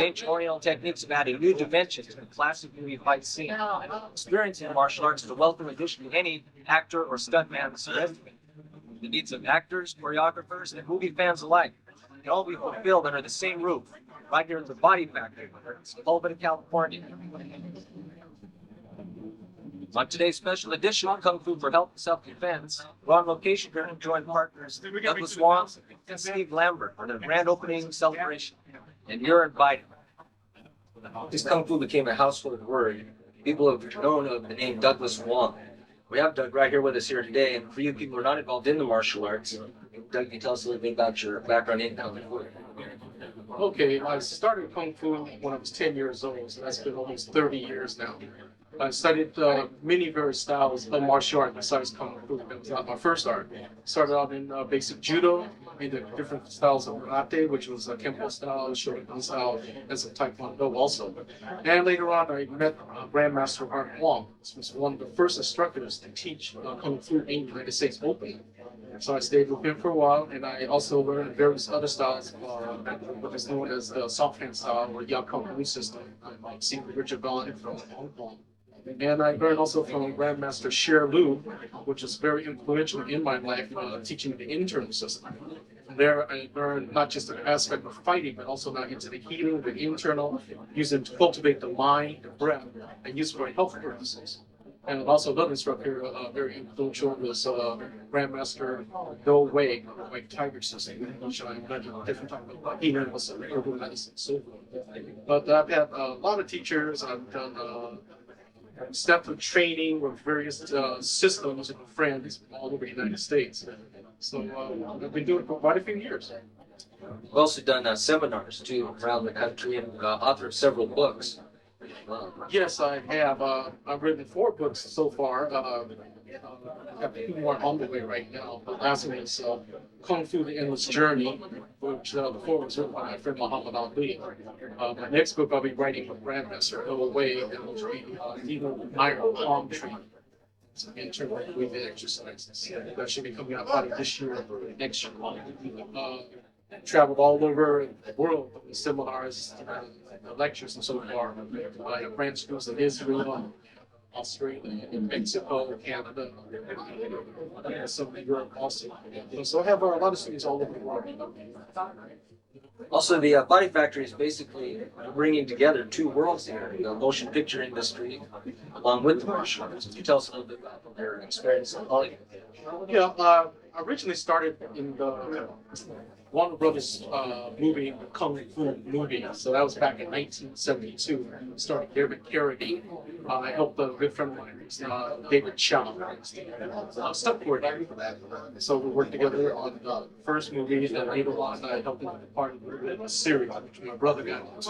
ancient Oriental techniques have added new dimensions to the classic movie fight scene. Experiencing martial arts is a welcome addition to any actor or stuntman's regimen. The needs of actors, choreographers, and movie fans alike can all be fulfilled under the same roof, right here at the Body Factory, in California. On today's special edition of Kung Fu for Health and Self-Defense, we're on location here to join partners Douglas Wong and Steve Lambert for their grand opening celebration. And you're invited. This Kung Fu became a household word. People have known of the name Douglas Wong. We have Doug right here with us here today, and for you people who are not involved in the martial arts, Doug, can you tell us a little bit about your background in Kung Fu? Okay, I started Kung Fu when I was 10 years old, so that's been almost 30 years now. I studied many various styles of martial art besides Kung Fu. That was not my first art. Started out in basic judo, into different styles of karate, which was a Kempo style, Shotokan style, and some Taekwondo also. And later on, I met Grandmaster Wong. This was one of the first instructors to teach Kung Fu in the United States Open. So I stayed with him for a while, and I also learned various other styles, what is known as the soft hand style or Yao Kung Fu system. I see Richard Vaughn from Hong Kong. And I learned also from Grandmaster Sher Lu, which is very influential in my life, teaching the internal system. From there, I learned not just the aspect of fighting, but also now into the healing, the internal, using to cultivate the mind, the breath, and use for health purposes. And also another instructor, very influential, was Grandmaster Do Wei, like Tiger System, which I learned different type of healing, also herbal medicine, and so forth. But I've had a lot of teachers. I've done step of training with various systems and friends all over the United States. So I've been doing it for quite a few years. We've also done seminars too around the country and authored several books. Yes, I have. I've written 4 books so far. I have 2 more on the way right now. The last one is Kung Fu: The Endless Journey, which the 4 was written by my friend Muhammad Ali. My next book I'll be writing with Grandmaster Do Wei, and will be Iron Palm Tree. It's an internal breathing exercises. That should be coming out probably this year or next year. Traveled all over the world with seminars, lectures, and so far. I have branch schools in Israel, Australia, Mexico, Canada, and some in Europe also. So I have a lot of students all over the world. Also, the Body Factory is basically bringing together 2 worlds here, the motion picture industry, along with the martial arts. Can you tell us a little bit about their experience in Hollywood? Yeah, I originally started in the Warner Brothers movie, the Kung Fu movie. So that was back in 1972. Starting there with Carrie. I helped a good friend of mine, David Chow, stunt coordinator for that. So we worked together on the first movie, and later on I helped him with part of the series, which my brother got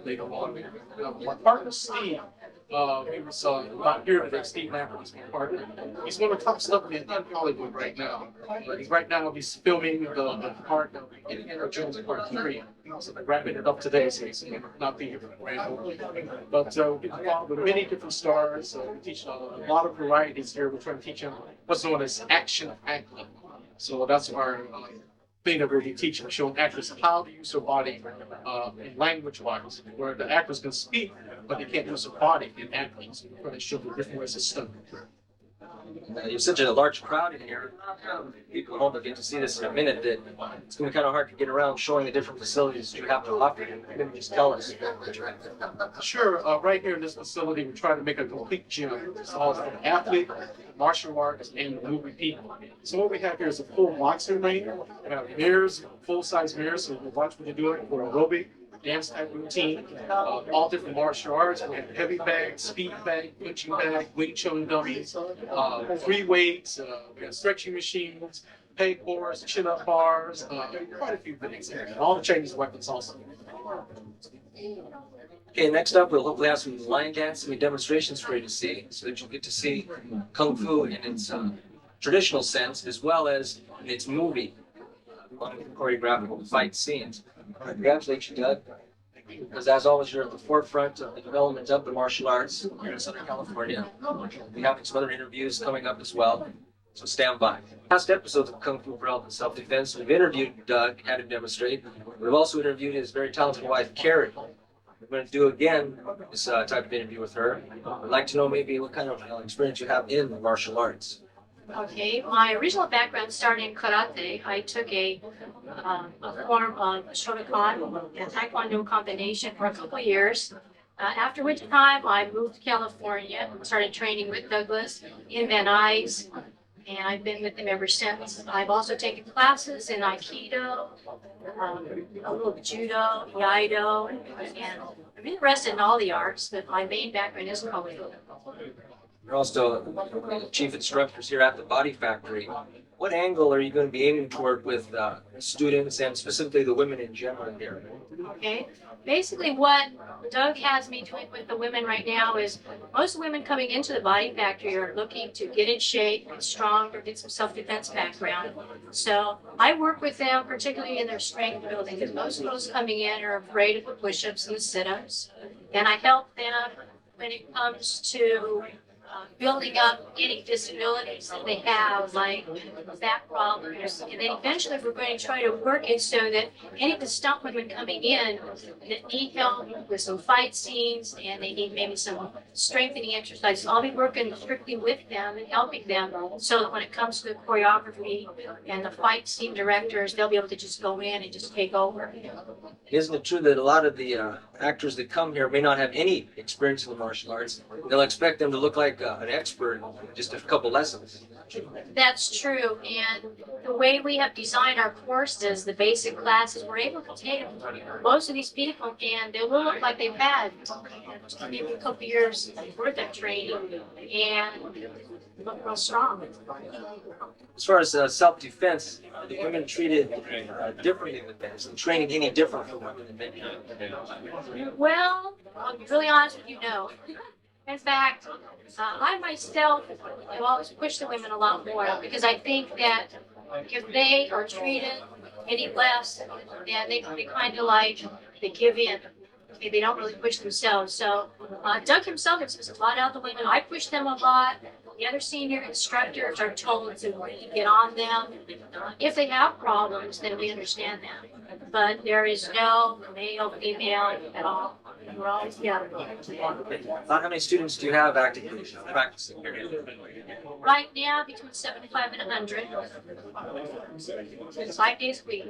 later on. My partner Steve, he was not here today. Steve Lambert is my partner. He's one of the top stuff in Hollywood right now. He's filming the part of Indiana Jones Part 3. So they're wrapping it up today, so he's not be here for the grand opening. But we've involved with many different stars. We teach a lot of varieties here. We're trying to teach them what's known as action acting. So that's our thing that we're teaching, showing actors how to use their body in language-wise, where the actors can speak, but they can't use their body in acting. So we're trying to show the different ways of stunt. You have such a large crowd in here. People at home will get to see this in a minute. That it's going to be kind of hard to get around showing the different facilities you have to offer. Maybe just tell us. Sure. Right here in this facility, we try to make a complete gym. It's all for the athlete, martial arts, and the movie people. So what we have here is a full boxing ring. We have mirrors, full-size mirrors, so you can watch what you're doing for aerobic, dance type routine, all different martial arts. We have heavy bag, speed bag, punching bag, Wing Chun dummies, free weights, we have stretching machines, peg boards, chin-up bars, quite a few things here. And all the Chinese weapons also. Okay, next up we'll hopefully have some line dancing and demonstrations for you to see, so that you'll get to see Kung Fu in its traditional sense, as well as in its movie, choreographical fight scenes. Congratulations, Doug, because as always, you're at the forefront of the development of the martial arts here in Southern California. We have some other interviews coming up as well, so stand by. Past episodes of Kung Fu for Health and Self-Defense, we've interviewed Doug, had him demonstrate. We've also interviewed his very talented wife, Carrie. going to do again this type of interview with her. I'd like to know maybe what kind of experience you have in martial arts. Okay, my original background started in karate. I took a form of Shotokan and Taekwondo combination for a couple of years. After which time I moved to California, started training with Douglas in Van Nuys, and I've been with him ever since. I've also taken classes in Aikido, a little Judo, Iaido, and I'm interested in all the arts, but my main background is Kung Fu. You're also the chief instructors here at the Body Factory. What angle are you going to be aiming toward with students and specifically the women in general here? Okay, basically what Doug has me doing with the women right now is most women coming into the Body Factory are looking to get in shape, get stronger, get some self-defense background. So I work with them particularly in their strength building because most of those coming in are afraid of the push-ups and the sit-ups. And I help them when it comes to building up any disabilities that they have, like back problems. And then eventually we're going to try to work it so that any of the stunt women coming in that need help with some fight scenes and they need maybe some strengthening exercises, I'll be working strictly with them and helping them so that when it comes to the choreography and the fight scene directors, they'll be able to just go in and just take over. Isn't it true that a lot of the actors that come here may not have any experience in the martial arts? They'll expect them to look like an expert in just a couple lessons. That's true, and the way we have designed our courses, the basic classes, we're able to take most of these people and they will look like they've had maybe a couple years worth of training and look real strong. As far as self-defense, are the women treated differently than men? Is the training any different for women than men? Well, I'll be really honest with you, no. In fact, I myself have always pushed the women a lot more because I think that if they are treated any less, then they kind of like they give in. Okay, they don't really push themselves. So Doug himself puts a lot out the women. I push them a lot. The other senior instructors are told to really get on them. If they have problems, then we understand that. But there is no male, female at all. We're always together. How many students do you have actively practicing here? Right now, between 75 and 100. 5 days a week.